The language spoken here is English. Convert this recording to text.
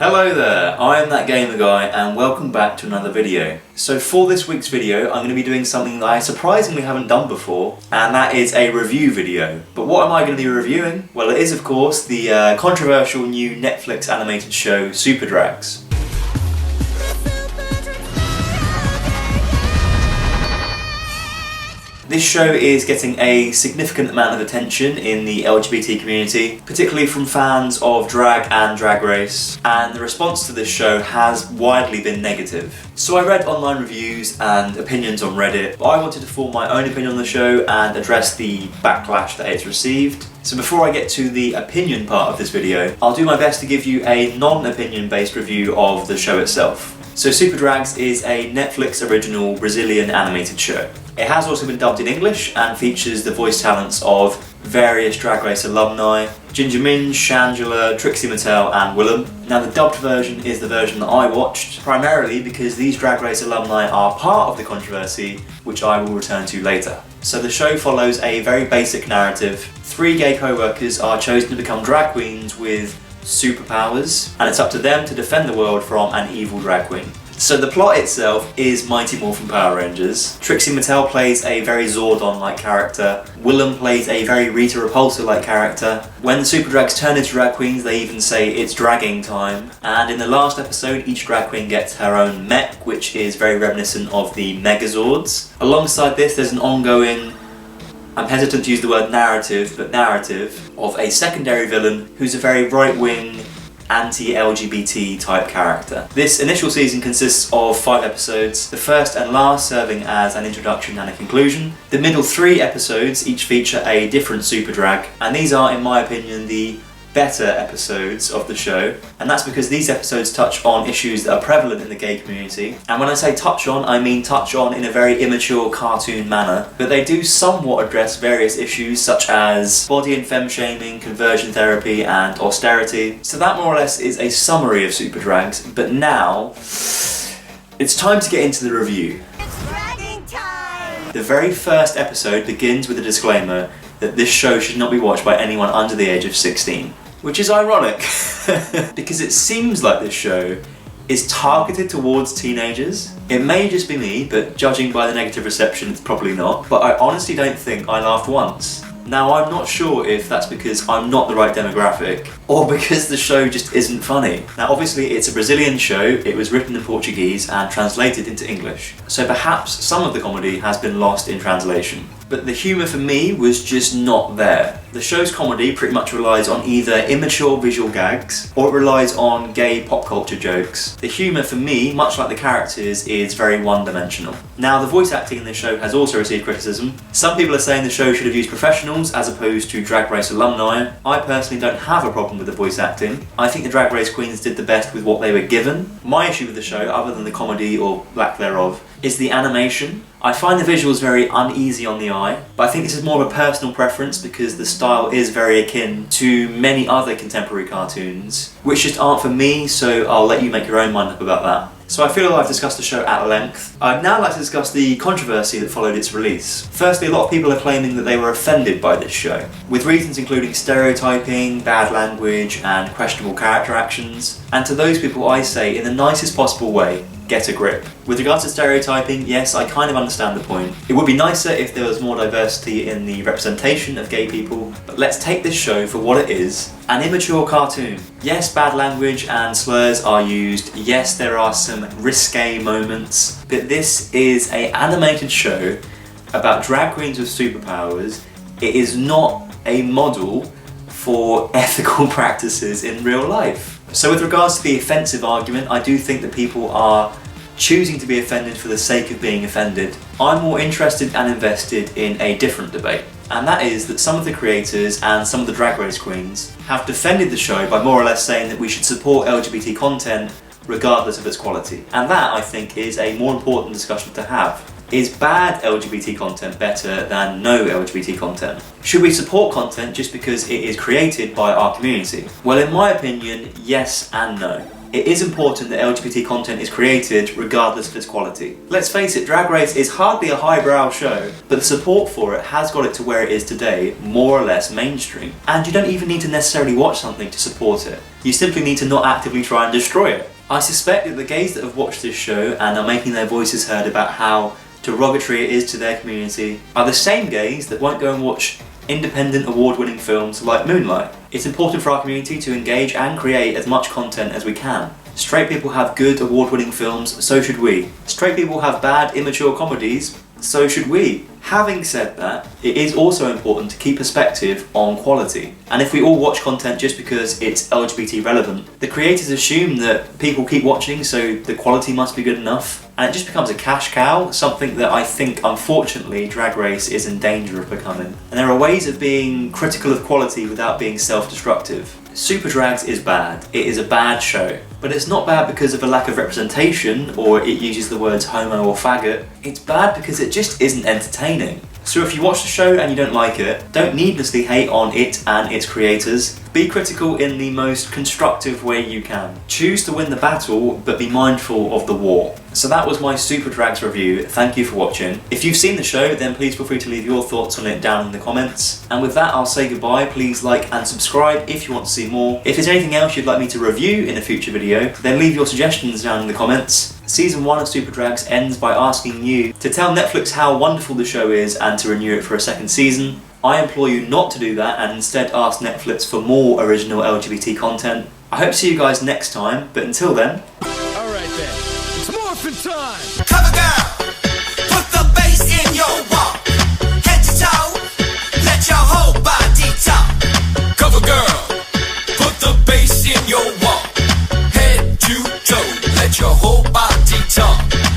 Hello there, I am that Gaymer guy and welcome back to another video. So for this week's video I'm going to be doing something that I surprisingly haven't done before, and that is a review video. But what am I going to be reviewing? Well, it is of course the controversial new Netflix animated show Super Drags. This show is getting a significant amount of attention in the LGBT community, particularly from fans of drag and drag race, and the response to this show has widely been negative. So I read online reviews and opinions on Reddit, but I wanted to form my own opinion on the show and address the backlash that it's received. So before I get to the opinion part of this video, I'll do my best to give you a non-opinion based review of the show itself. So Super Drags is a Netflix original Brazilian animated show. It has also been dubbed in English and features the voice talents of various Drag Race alumni, Ginger Minj, Shangela, Trixie Mattel and Willem. Now the dubbed version is the version that I watched, primarily because these Drag Race alumni are part of the controversy, which I will return to later. So the show follows a very basic narrative. 3 gay co-workers are chosen to become drag queens with superpowers, and it's up to them to defend the world from an evil drag queen. So the plot itself is Mighty Morphin Power Rangers. Trixie Mattel plays a very Zordon-like character. Willem plays a very Rita Repulsa-like character. When the Super Drags turn into drag queens, they even say it's dragging time. And in the last episode, each drag queen gets her own mech, which is very reminiscent of the Megazords. Alongside this, there's an ongoing, I'm hesitant to use the word narrative, but narrative, of a secondary villain who's a very right-wing, anti-LGBT type character. This initial season consists of 5 episodes, the first and last serving as an introduction and a conclusion. The middle 3 episodes each feature a different super drag, and these are, in my opinion, the better episodes of the show, and that's because these episodes touch on issues that are prevalent in the gay community. And when I say touch on, I mean touch on in a very immature cartoon manner, but they do somewhat address various issues such as body and femme shaming, conversion therapy and austerity. So that more or less is a summary of Super Drags, but now it's time to get into the review. It's dragging time! The very first episode begins with a disclaimer that this show should not be watched by anyone under the age of 16. Which is ironic, because it seems like this show is targeted towards teenagers. It may just be me, but judging by the negative reception, it's probably not. But I honestly don't think I laughed once. Now, I'm not sure if that's because I'm not the right demographic, or because the show just isn't funny. Now, obviously, it's a Brazilian show, it was written in Portuguese and translated into English, so perhaps some of the comedy has been lost in translation. But the humour for me was just not there. The show's comedy pretty much relies on either immature visual gags, or it relies on gay pop culture jokes. The humour for me, much like the characters, is very one-dimensional. Now, the voice acting in this show has also received criticism. Some people are saying the show should have used professionals as opposed to Drag Race alumni. I personally don't have a problem with the voice acting. I think the Drag Race queens did the best with what they were given. My issue with the show, other than the comedy or lack thereof, is the animation. I find the visuals very uneasy on the eye, but I think this is more of a personal preference because the style is very akin to many other contemporary cartoons, which just aren't for me, so I'll let you make your own mind up about that. So I feel I've discussed the show at length. I'd now like to discuss the controversy that followed its release. Firstly, a lot of people are claiming that they were offended by this show, with reasons including stereotyping, bad language, and questionable character actions. And to those people I say, in the nicest possible way, get a grip. With regards to stereotyping, yes, I kind of understand the point. It would be nicer if there was more diversity in the representation of gay people, but let's take this show for what it is, an immature cartoon. Yes, bad language and slurs are used, yes, there are some risque moments, but this is an animated show about drag queens with superpowers. It is not a model for ethical practices in real life. So with regards to the offensive argument, I do think that people are choosing to be offended for the sake of being offended. I'm more interested and invested in a different debate, and that is that some of the creators and some of the Drag Race queens have defended the show by more or less saying that we should support LGBT content regardless of its quality. And that, I think, is a more important discussion to have. Is bad LGBT content better than no LGBT content? Should we support content just because it is created by our community? Well, in my opinion, yes and no. It is important that LGBT content is created regardless of its quality. Let's face it, Drag Race is hardly a highbrow show, but the support for it has got it to where it is today, more or less mainstream. And you don't even need to necessarily watch something to support it. You simply need to not actively try and destroy it. I suspect that the gays that have watched this show and are making their voices heard about how derogatory it is to their community are the same gays that won't go and watch independent award-winning films like Moonlight. It's important for our community to engage and create as much content as we can. Straight people have good award-winning films, so should we. Straight people have bad, immature comedies, so should we. Having said that, it is also important to keep perspective on quality. And if we all watch content just because it's LGBT relevant, the creators assume that people keep watching, so the quality must be good enough. And it just becomes a cash cow, something that I think, unfortunately, Drag Race is in danger of becoming. And there are ways of being critical of quality without being self-destructive. Super Drags is bad. It is a bad show. But it's not bad because of a lack of representation, or it uses the words homo or faggot. It's bad because it just isn't entertaining. So if you watch the show and you don't like it, don't needlessly hate on it and its creators. Be critical in the most constructive way you can. Choose to win the battle, but be mindful of the war. So that was my Super Drags review. Thank you for watching. If you've seen the show, then please feel free to leave your thoughts on it down in the comments. And with that, I'll say goodbye. Please like and subscribe if you want to see more. If there's anything else you'd like me to review in a future video, then leave your suggestions down in the comments. Season 1 of Super Drags ends by asking you to tell Netflix how wonderful the show is and to renew it for a second season. I implore you not to do that and instead ask Netflix for more original LGBT content. I hope to see you guys next time, but until then... Alright then, it's morphin' time!